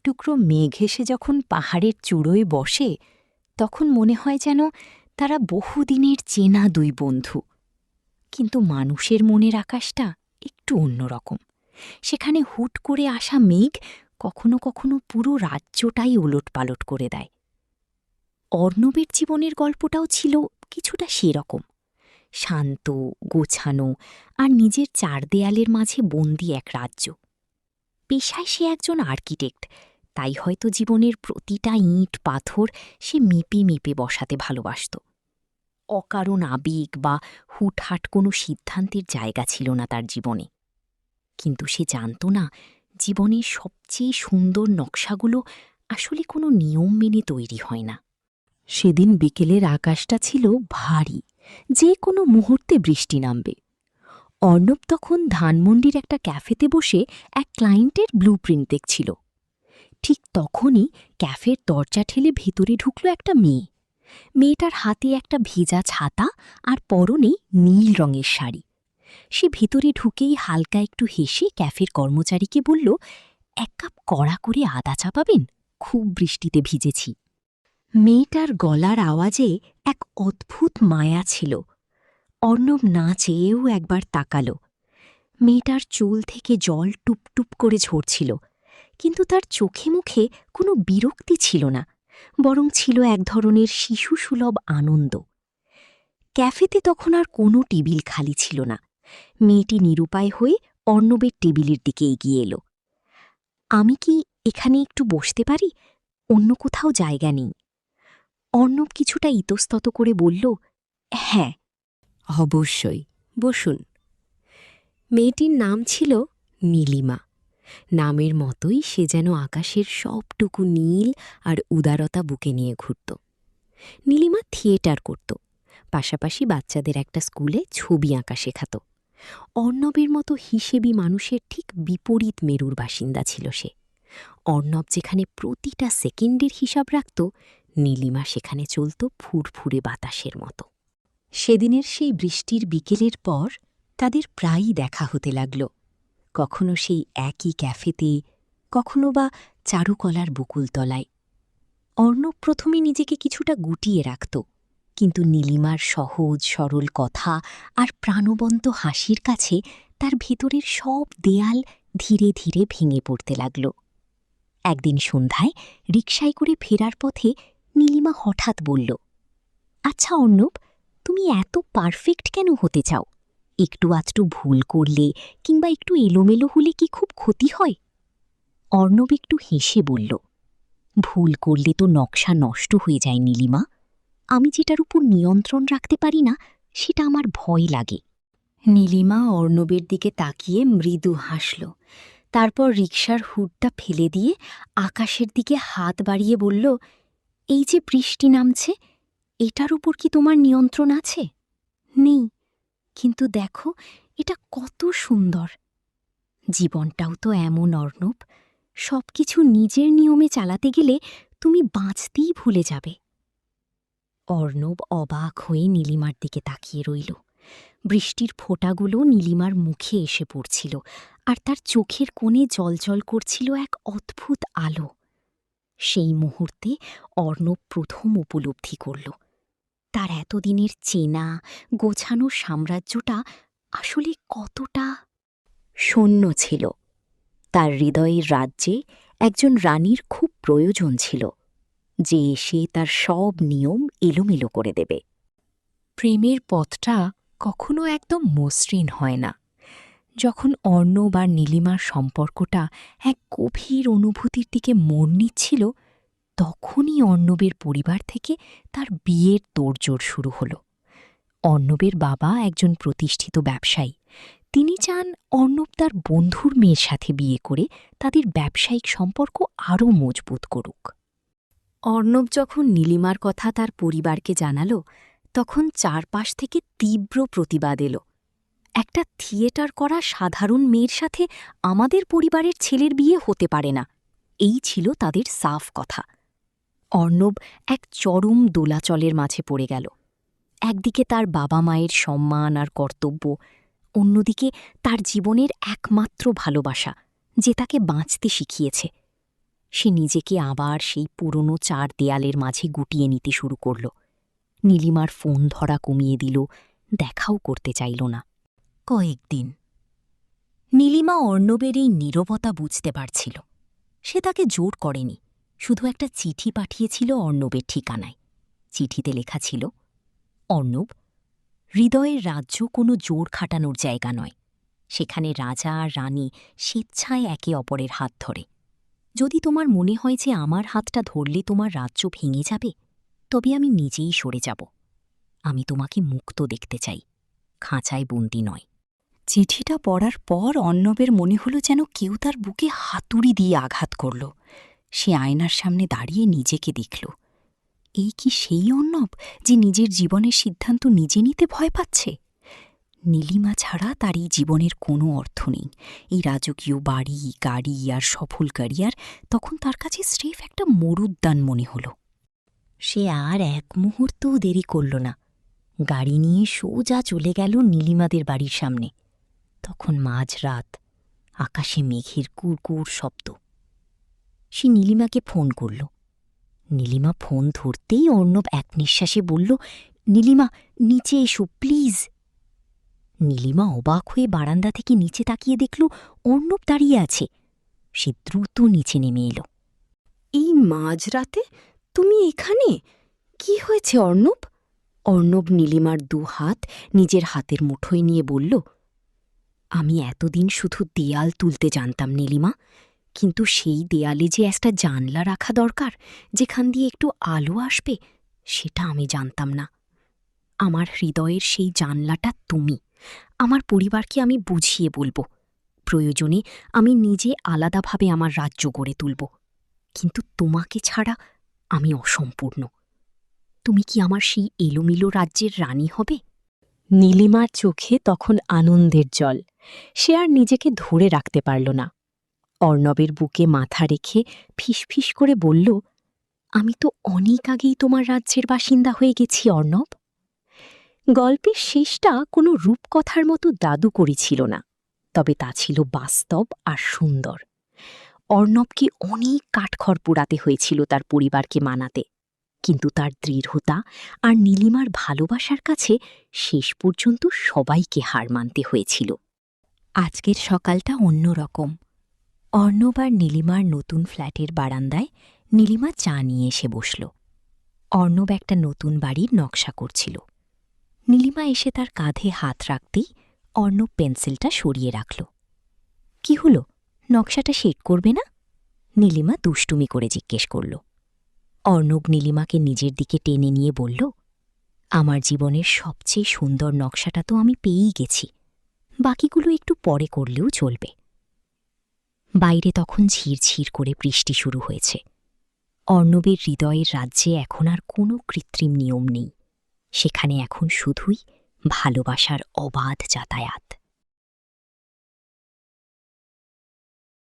টুকরো মেঘ এসে যখন পাহাড়ের চূড়োয় বসে, তখন মনে হয় যেন তারা বহুদিনের চেনা দুই বন্ধু। কিন্তু মানুষের মনের আকাশটা একটু অন্যরকম। সেখানে হুট করে আসা মেঘ কখনো কখনো পুরো রাজ্যটাই ওলটপালট করে দেয়। অর্ণবের জীবনের গল্পটাও ছিল কিছুটা সেরকম, শান্ত, গোছানো আর নিজের চার দেয়ালের মাঝে বন্দি এক রাজ্য। পেশায় সে একজন আর্কিটেক্ট, তাই হয়তো জীবনের প্রতিটা ইঁট পাথর সে মেপে মেপে বসাতে ভালোবাসত। অকারণ আবেগ বা হুটহাট কোনো সিদ্ধান্তের জায়গা ছিল না তার জীবনে। কিন্তু সে জানত না, জীবনের সবচেয়ে সুন্দর নকশাগুলো আসলে কোনো নিয়ম মেনে তৈরি হয় না। সেদিন বিকেলের আকাশটা ছিল ভারী, যে কোনো মুহূর্তে বৃষ্টি নামবে। অর্ণব তখন ধানমন্ডির একটা ক্যাফেতে বসে এক ক্লায়েন্টের ব্লুপ্রিন্ট দেখছিল। ঠিক তখনই ক্যাফের দরজা ঠেলে ভেতরে ঢুকল একটা মেয়ে। মেয়েটার হাতে একটা ভেজা ছাতা আর পরনে নীল রঙের শাড়ি। সে ভেতরে ঢুকেই হালকা একটু হেসে ক্যাফের কর্মচারীকে বলল, এক কাপ কড়া করে আদা চা পাবেন, খুব বৃষ্টিতে ভিজেছি। মেয়েটার গলার আওয়াজে এক অদ্ভুত মায়া ছিল। অর্ণব না চেয়েও একবার তাকাল। মেয়েটার চুল থেকে জল টুপটুপ করে ঝরছিল, কিন্তু তার চোখে মুখে কোনো বিরক্তি ছিল না, বরং ছিল এক ধরনের শিশুসুলভ আনন্দ। ক্যাফেতে তখন আর কোনো টেবিল খালি ছিল না। মেয়েটি নিরুপায় হয়ে অর্ণবের টেবিলের দিকে এগিয়ে এলো। আমি কি এখানে একটু বসতে পারি? অন্য কোথাও জায়গা নেই। অর্ণব কিছুটা ইতস্তত করে বলল, হ্যাঁ, অবশ্যই, বসুন। মেয়েটির নাম ছিল নীলিমা। নামের মতোই সে যেন আকাশের সবটুকু নীল আর উদারতা বুকে নিয়ে ঘুরত। নীলিমা থিয়েটার করত, পাশাপাশি বাচ্চাদের একটা স্কুলে ছবি আঁকা শেখাত। অর্ণবের মতো হিসেবি মানুষের ঠিক বিপরীত মেরুর বাসিন্দা ছিল সে। অর্ণব যেখানে প্রতিটা সেকেন্ডের হিসাব রাখত, নীলিমা সেখানে চলত ফুরফুরে বাতাসের মতো। সেদিনের সেই বৃষ্টির বিকেলের পর তাদের প্রায়ই দেখা হতে লাগল, কখনো সেই একই ক্যাফেতে, কখনো বা চারুকলার বকুলতলায়। অর্ণব প্রথমে নিজেকে কিছুটা গুটিয়ে রাখত, কিন্তু নীলিমার সহজ সরল কথা আর প্রাণবন্ত হাসির কাছে তার ভেতরের সব দেয়াল ধীরে ধীরে ভেঙে পড়তে লাগল। একদিন সন্ধ্যায় রিকশায় করে ফেরার পথে নীলিমা হঠাৎ বলল, আচ্ছা অর্ণব, তুমি এত পারফেক্ট কেন হতে চাও? একটু আধটু ভুল করলে কিংবা একটু এলোমেলো হলে কি খুব ক্ষতি হয়? অর্ণব একটু হেসে বলল, ভুল করলে তো নকশা নষ্ট হয়ে যায় নীলিমা। আমি যেটার উপর নিয়ন্ত্রণ রাখতে পারি না, সেটা আমার ভয় লাগে। নীলিমা অর্ণবের দিকে তাকিয়ে মৃদু হাসল, তারপর রিকশার হুডটা ফেলে দিয়ে আকাশের দিকে হাত বাড়িয়ে বলল, এই যে বৃষ্টি নামছে, এটার উপর কি তোমার নিয়ন্ত্রণ আছে? নেই, কিন্তু দেখো এটা কত সুন্দর। জীবনটাও তো এমন অর্ণব, সবকিছু নিজের নিয়মে চালাতে গেলে তুমি বাঁচতেই ভুলে যাবে। অর্ণব অবাক হয়ে নীলিমার দিকে তাকিয়ে রইল। বৃষ্টির ফোঁটাগুলো নীলিমার মুখে এসে পড়ছিল, আর তার চোখের কোণে জলজল করছিল এক অদ্ভুত আলো। সেই মুহূর্তে অর্ণব প্রথম উপলব্ধি করল, তার এতদিনের চেনা গোছানো সাম্রাজ্যটা আসলে কতটা শূন্য ছিল। তার হৃদয়ের রাজ্যে একজন রানীর খুব প্রয়োজন ছিল, যে এসে তার সব নিয়ম এলোমেলো করে দেবে। প্রেমের পথটা কখনো একদম মসৃণ হয় না। যখন অর্ণব আর নীলিমার সম্পর্কটা এক গভীর অনুভূতির দিকে মোড় নিচ্ছিল, তখনই অর্ণবের পরিবার থেকে তার বিয়ের তোড়জোড় শুরু হল। অর্ণবের বাবা একজন প্রতিষ্ঠিত ব্যবসায়ী। তিনি চান অর্ণব তার বন্ধুর মেয়ের সাথে বিয়ে করে তাদের ব্যবসায়িক সম্পর্ক আরও মজবুত করুক। অর্ণব যখন নীলিমার কথা তার পরিবারকে জানাল, তখন চারপাশ থেকে তীব্র প্রতিবাদ এলো। একটা থিয়েটার করা সাধারণ মেয়ের সাথে আমাদের পরিবারের ছেলের বিয়ে হতে পারে না, এই ছিল তাদের সাফ কথা। অর্ণব এক চরম দোলাচলের মাঝে পড়ে গেল। একদিকে তার বাবা মায়ের সম্মান আর কর্তব্য, অন্যদিকে তার জীবনের একমাত্র ভালোবাসা, যে তাকে বাঁচতে শিখিয়েছে। সে নিজেকে আবার সেই পুরনো 4 দেয়ালের মাঝে গুটিয়ে নিতে শুরু করল। নীলিমার ফোন ধরা কমিয়ে দিল, দেখাও করতে চাইল না। কয়েকদিন নীলিমা অর্ণবের এই নীরবতা বুঝতে পারছিল। সে তাকে জোর করেনি, শুধু একটা চিঠি পাঠিয়েছিল অর্ণবের ঠিকানায়। চিঠিতে লেখা ছিল, অর্ণব, হৃদয়ের রাজ্য কোনো জোর খাটানোর জায়গা নয়। সেখানে রাজা আর রানী স্বেচ্ছায় একে অপরের হাত ধরে। যদি তোমার মনে হয় যে আমার হাতটা ধরলে তোমার রাজ্য ভেঙে যাবে, তবে আমি নিজেই সরে যাব। আমি তোমাকে মুক্ত দেখতে চাই, খাঁচায় বন্দি নয়। চিঠিটা পড়ার পর অর্ণবের মনে হল যেন কেউ তার বুকে হাতুড়ি দিয়ে আঘাত করল। সে আয়নার সামনে দাঁড়িয়ে নিজেকে দেখল। এই কি সেই অর্ণব যে নিজের জীবনের সিদ্ধান্ত নিজে নিতে ভয় পাচ্ছে? নীলিমা ছাড়া তার এই জীবনের কোনো অর্থ নেই। এই রাজকীয় বাড়ি, গাড়ি আর সফল ক্যারিয়ার তখন তার কাছে স্রেফ একটা মরুদ্যান মনে হল। সে আর এক মুহূর্তও দেরি করল না। গাড়ি নিয়ে সোজা চলে গেল নীলিমাদের বাড়ির সামনে। তখন মাঝরাত, আকাশে মেঘের কুরকুর শব্দ। সে নীলিমাকে ফোন করল। নীলিমা ফোন ধরতেই অর্ণব এক নিঃশ্বাসে বলল, নীলিমা, নিচে এসো প্লিজ। নীলিমা অবাক হয়ে বারান্দা থেকে নিচে তাকিয়ে দেখল অর্ণব দাঁড়িয়ে আছে। সে দ্রুত নিচে নেমে এলো। এই মাঝরাতে তুমি এখানে? কি হয়েছে অর্ণব? অর্ণব নীলিমার 2 হাত নিজের হাতের মুঠোয় নিয়ে বলল, আমি এতদিন শুধু দেয়াল তুলতে জানতাম নীলিমা, কিন্তু সেই দেয়ালে যে একটা জানলা রাখা দরকার, যেখান দিয়ে একটু আলো আসবে, সেটা আমি জানতাম না। আমার হৃদয়ের সেই জানলাটা তুমি। আমার পরিবারকে আমি বুঝিয়ে বলবো। প্রয়োজনে আমি নিজে আলাদাভাবে আমার রাজ্য গড়ে তুলব। কিন্তু তোমাকে ছাড়া আমি অসম্পূর্ণ। তুমি কি আমার সেই এলোমেলো রাজ্যের রানী হবে? নীলিমার চোখে তখন আনন্দের জল। সে আর নিজেকে ধরে রাখতে পারল না। অর্ণবের বুকে মাথা রেখে ফিসফিস করে বলল, আমি তো অনেক আগেই তোমার রাজ্যের বাসিন্দা হয়ে গেছি অর্ণব। গল্পের শেষটা কোনো রূপকথার মতো জাদুকরী ছিল না, তবে তা ছিল বাস্তব আর সুন্দর। অর্ণবকে অনেক কাঠখড় পোড়াতে হয়েছিল তার পরিবারকে মানাতে, কিন্তু তার দৃঢ়তা আর নীলিমার ভালোবাসার কাছে শেষ পর্যন্ত সবাইকে হার মানতে হয়েছিল। আজকের সকালটা অন্যরকম। অর্ণব আর নীলিমার নতুন ফ্ল্যাটের বারান্দায় নীলিমা চা নিয়ে এসে বসল। অর্ণব একটা নতুন বাড়ির নকশা করছিল। নীলিমা এসে তার কাঁধে হাত রাখতেই অর্ণব পেন্সিলটা সরিয়ে রাখল। কি হলো, নকশাটা শেড করবে না? নীলিমা দুষ্টুমি করে জিজ্ঞেস করল। অর্ণব নীলিমাকে নিজের দিকে টেনে নিয়ে বলল, আমার জীবনের সবচেয়ে সুন্দর নকশাটা তো আমি পেয়েই গেছি, বাকিগুলো একটু পরে করলেও চলবে। বাইরে তখন ঝিরঝির করে বৃষ্টি শুরু হয়েছে। অর্ণবের হৃদয়ের রাজ্যে এখন আর কোনো কৃত্রিম নিয়ম নেই। সেখানে এখন শুধুই ভালোবাসার অবাধ যাতায়াত।